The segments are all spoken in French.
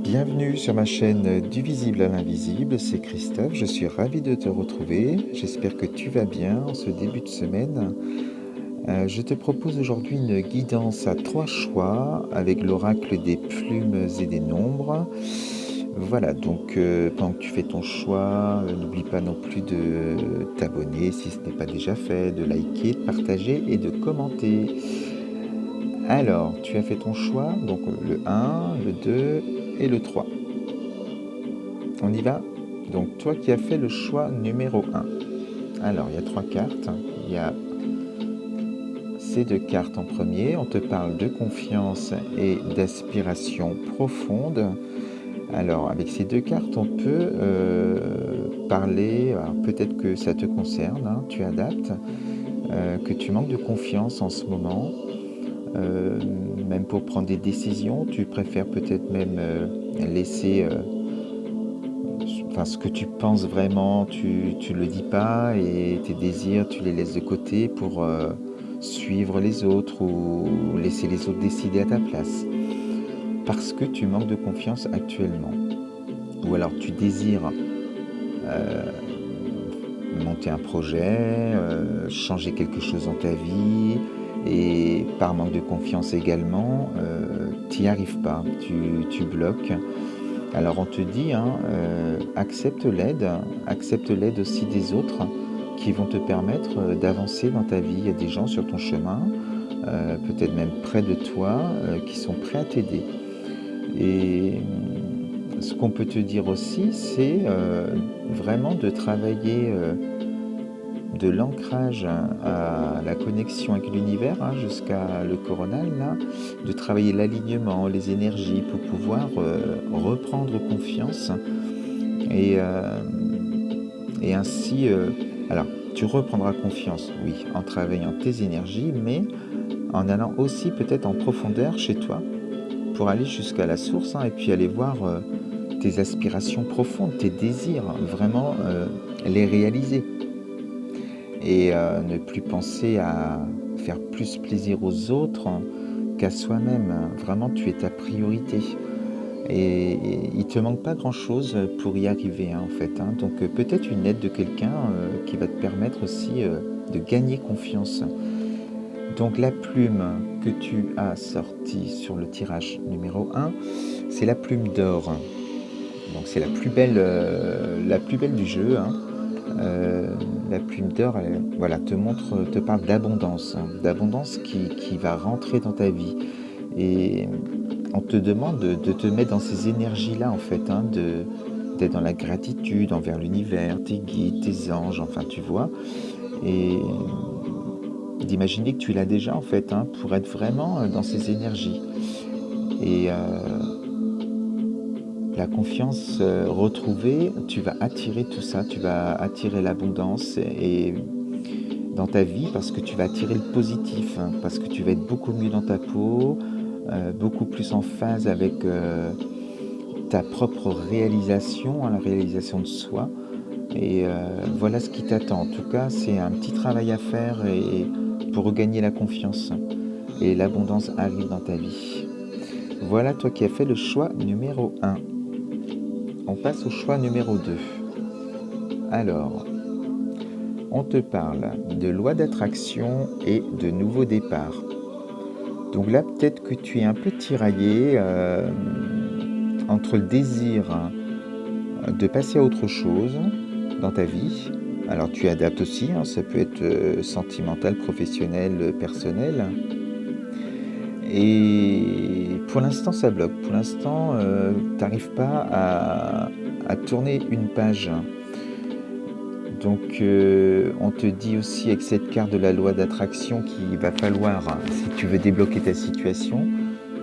Bienvenue sur ma chaîne du visible à l'invisible, c'est Christophe, je suis ravi de te retrouver, j'espère que tu vas bien en ce début de semaine. Je te propose aujourd'hui une guidance à 3 choix avec l'oracle des plumes et des nombres. Voilà, donc pendant que tu fais ton choix, n'oublie pas non plus de t'abonner si ce n'est pas déjà fait, de liker, de partager et de commenter. Alors, tu as fait ton choix, donc le 1, le 2 et le 3. On y va? Donc toi qui as fait le choix numéro 1. Alors, il y a 3 cartes. Il y a ces 2 cartes en premier. On te parle de confiance et d'aspiration profonde. Alors, avec ces 2 cartes, on peut parler, alors peut-être que ça te concerne, hein, tu adaptes, que tu manques de confiance en ce moment. Même pour prendre des décisions, tu préfères peut-être même laisser enfin, ce que tu penses vraiment, tu le dis pas et tes désirs, tu les laisses de côté pour suivre les autres ou laisser les autres décider à ta place. Parce que tu manques de confiance actuellement. Ou alors tu désires euh, monter un projet, changer quelque chose dans ta vie et par manque de confiance également, tu n'y arrives pas, tu bloques. Alors on te dit, hein, accepte l'aide aussi des autres qui vont te permettre d'avancer dans ta vie. Il y a des gens sur ton chemin, peut-être même près de toi, qui sont prêts à t'aider. Et ce qu'on peut te dire aussi, c'est vraiment de travailler de l'ancrage à la connexion avec l'univers, hein, jusqu'à le coronal, là, de travailler l'alignement, les énergies pour pouvoir reprendre confiance et, euh, et ainsi, alors tu reprendras confiance, oui, en travaillant tes énergies, mais en allant aussi peut-être en profondeur chez toi pour aller jusqu'à la source, hein, et puis aller voir tes aspirations profondes, tes désirs, vraiment les réaliser et ne plus penser à faire plus plaisir aux autres qu'à soi-même. Vraiment, tu es ta priorité. Et il te manque pas grand-chose pour y arriver, hein, en fait, hein. Donc peut-être une aide de quelqu'un qui va te permettre aussi de gagner confiance. Donc la plume que tu as sortie sur le tirage numéro 1, c'est la plume d'or. Donc c'est la plus belle du jeu, hein. Euh, la plume d'or, voilà, te parle d'abondance, hein, d'abondance qui va rentrer dans ta vie. Et on te demande de te mettre dans ces énergies-là, en fait, hein, d'être dans la gratitude envers l'univers, tes guides, tes anges, enfin, tu vois. Et d'imaginer que tu l'as déjà, en fait, hein, pour être vraiment dans ces énergies. Et la confiance retrouvée, tu vas attirer tout ça, tu vas attirer l'abondance et dans ta vie parce que tu vas attirer le positif, hein, parce que tu vas être beaucoup mieux dans ta peau, beaucoup plus en phase avec ta propre réalisation, hein, la réalisation de soi. Et voilà ce qui t'attend. En tout cas, c'est un petit travail à faire et pour regagner la confiance. Et l'abondance arrive dans ta vie. Voilà toi qui as fait le choix numéro 1. On passe au choix numéro 2. Alors, on te parle de loi d'attraction et de nouveau départ. Donc là, peut-être que tu es un peu tiraillé entre le désir, hein, de passer à autre chose dans ta vie. Alors tu adaptes aussi, hein, ça peut être sentimental, professionnel, personnel. Et pour l'instant, ça bloque. Pour l'instant, tu n'arrives pas à tourner une page. Donc on te dit aussi avec cette carte de la loi d'attraction qu'il va falloir, hein, si tu veux débloquer ta situation,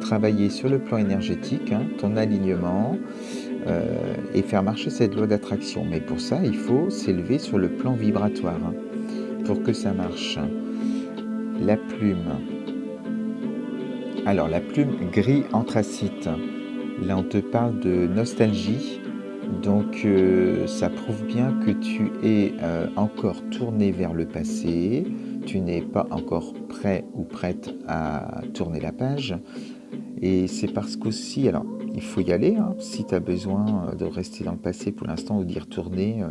travailler sur le plan énergétique, hein, ton alignement, et faire marcher cette loi d'attraction. Mais pour ça, il faut s'élever sur le plan vibratoire, hein, pour que ça marche. La plume. Alors la plume gris anthracite. Là, on te parle de nostalgie. Donc ça prouve bien que tu es encore tourné vers le passé, tu n'es pas encore prêt ou prête à tourner la page. Et c'est parce qu'aussi, alors il faut y aller, hein, si tu as besoin de rester dans le passé pour l'instant ou d'y retourner,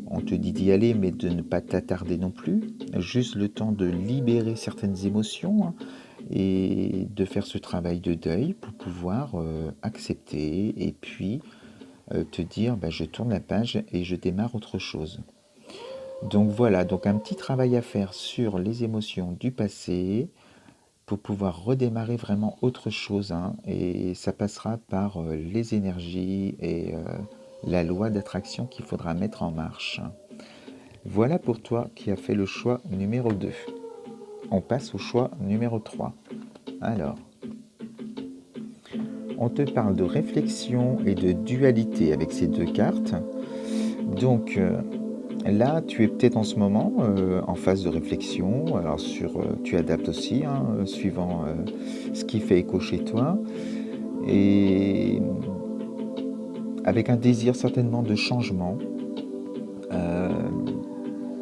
on te dit d'y aller, mais de ne pas t'attarder non plus. Juste le temps de libérer certaines émotions, hein, et de faire ce travail de deuil pour pouvoir accepter et puis te dire bah, je tourne la page et je démarre autre chose. Donc voilà, donc un petit travail à faire sur les émotions du passé pour pouvoir redémarrer vraiment autre chose, hein, et ça passera par les énergies et la loi d'attraction qu'il faudra mettre en marche. Voilà pour toi qui as fait le choix numéro 2. On passe au choix numéro 3. Alors, on te parle de réflexion et de dualité avec ces deux cartes. Donc là, tu es peut-être en ce moment en phase de réflexion. Alors tu adaptes aussi, hein, suivant ce qui fait écho chez toi. Et avec un désir certainement de changement euh,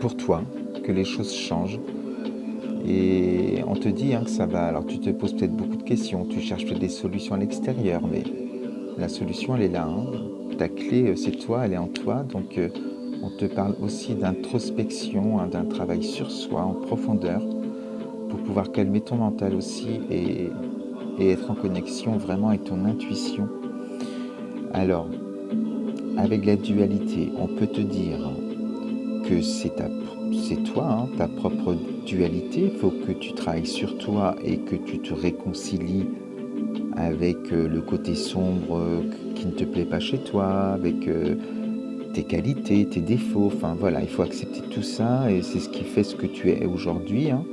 pour toi, que les choses changent. Et on te dit hein, que ça va. Alors tu te poses peut-être beaucoup de questions, tu cherches peut-être des solutions à l'extérieur, mais la solution elle est là. Hein. Ta clé c'est toi, elle est en toi. Donc on te parle aussi d'introspection, hein, d'un travail sur soi en profondeur pour pouvoir calmer ton mental aussi et être en connexion vraiment avec ton intuition. Alors, avec la dualité, on peut te dire que c'est toi, hein, ta propre dualité. Il faut que tu travailles sur toi et que tu te réconcilies avec le côté sombre qui ne te plaît pas chez toi, avec tes qualités, tes défauts. Enfin voilà, il faut accepter tout ça et c'est ce qui fait ce que tu es aujourd'hui. Hein.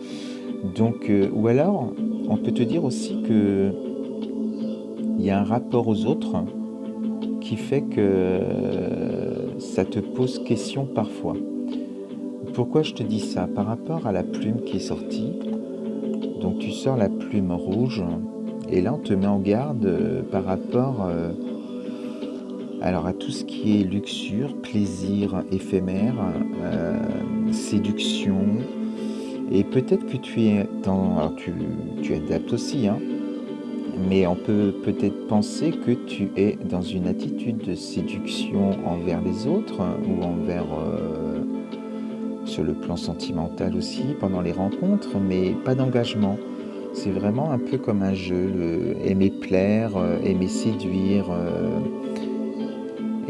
Donc, ou alors, on peut te dire aussi que il y a un rapport aux autres qui fait que ça te pose question parfois. Pourquoi je te dis ça? Par rapport à la plume qui est sortie, donc tu sors la plume rouge, et là on te met en garde par rapport alors à tout ce qui est luxure, plaisir éphémère, séduction, et peut-être que tu es dans... Alors tu adaptes aussi, hein, mais on peut peut-être penser que tu es dans une attitude de séduction envers les autres ou envers sur le plan sentimental aussi pendant les rencontres, mais pas d'engagement. C'est vraiment un peu comme un jeu, aimer plaire, aimer séduire.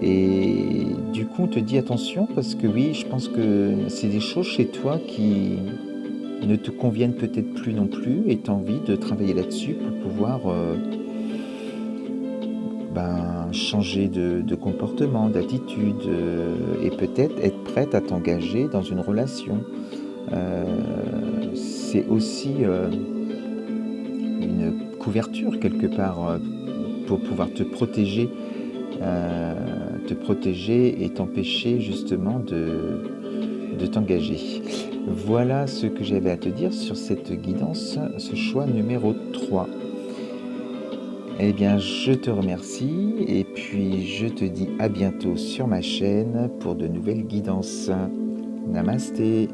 Et du coup, on te dit attention parce que oui, je pense que c'est des choses chez toi qui ne te conviennent peut-être plus non plus et tu as envie de travailler là-dessus pour pouvoir changer de comportement, d'attitude et peut-être être prête à t'engager dans une relation. C'est aussi une couverture quelque part pour pouvoir te protéger et t'empêcher justement de t'engager. Voilà ce que j'avais à te dire sur cette guidance, ce choix numéro 3. Eh bien, je te remercie et puis je te dis à bientôt sur ma chaîne pour de nouvelles guidances. Namasté.